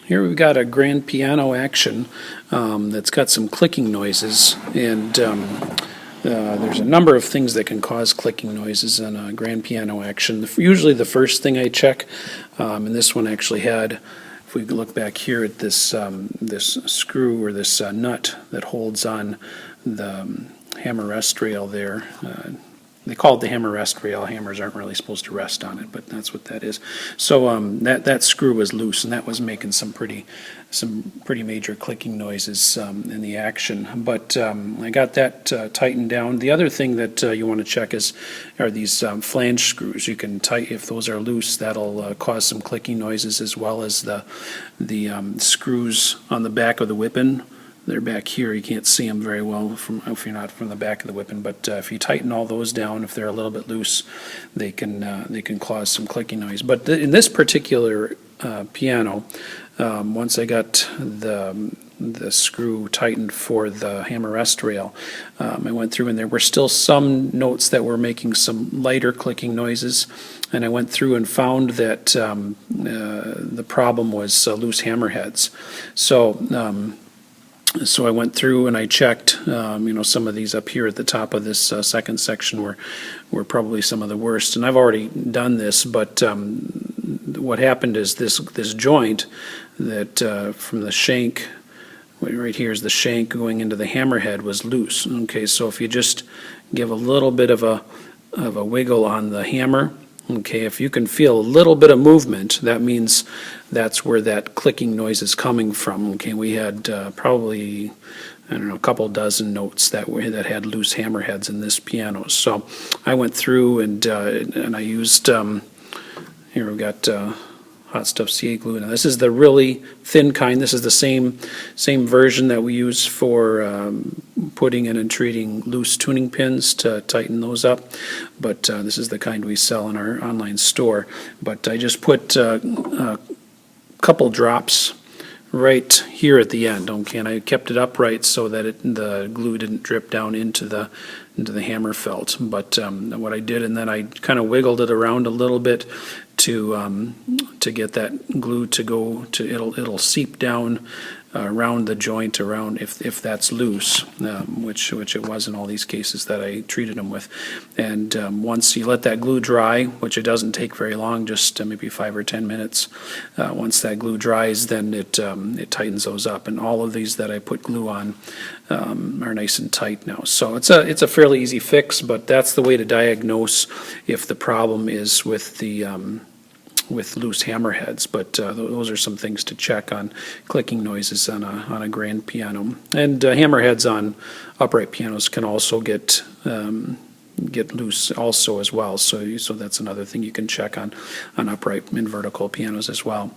Here we've got a grand piano action that's got some clicking noises, and there's a number of things that can cause clicking noises in a grand piano action. Usually the first thing I check, and this one actually had, if we look back here at this this screw or this nut that holds on the hammer rest rail there. They call it the hammer rest rail. Hammers aren't really supposed to rest on it, but that's what that is. So that screw was loose, and that was making some pretty major clicking noises in the action. But I got that tightened down. The other thing that you want to check are these flange screws. You can tighten, if those are loose, that'll cause some clicking noises, as well as the screws on the back of the whipping. They're back here. You can't see them very well if you're not from the back of the whipping, but if you tighten all those down, if they're a little bit loose, they can cause some clicking noise. But in this particular piano, once I got the screw tightened for the hammer rest rail, I went through, and there were still some notes that were making some lighter clicking noises, and I went through and found that the problem was loose hammer heads. So I went through and I checked, some of these up here at the top of this second section were probably some of the worst. And I've already done this, but what happened is this joint that from the shank, right here is the shank going into the hammerhead, was loose. Okay, so if you just give a little bit of a wiggle on the hammer, okay, if you can feel a little bit of movement, that means that's where that clicking noise is coming from. Okay, we had probably, I don't know, a couple dozen notes that had loose hammerheads in this piano. So I went through and I used, here we've got Hot Stuff CA glue. Now this is the really thin kind. This is the same version that we use for putting in and treating loose tuning pins to tighten those up. But this is the kind we sell in our online store. But I just put a couple drops right here at the end, okay, and I kept it upright so that the glue didn't drip down into the hammer felt. But what I did, and then I kind of wiggled it around a little bit to get that glue to go to, it'll seep down around the joint, around if that's loose, which it was in all these cases that I treated them with. And once you let that glue dry, which it doesn't take very long, just maybe 5 or 10 minutes, once that glue dries, then it tightens those up. And all of these that I put glue on are nice and tight now. So it's a fairly easy fix, but that's the way to diagnose if the problem is with with loose hammerheads. But those are some things to check on clicking noises on a grand piano. And hammerheads on upright pianos can also get loose also as well. So that's another thing you can check on upright and vertical pianos as well.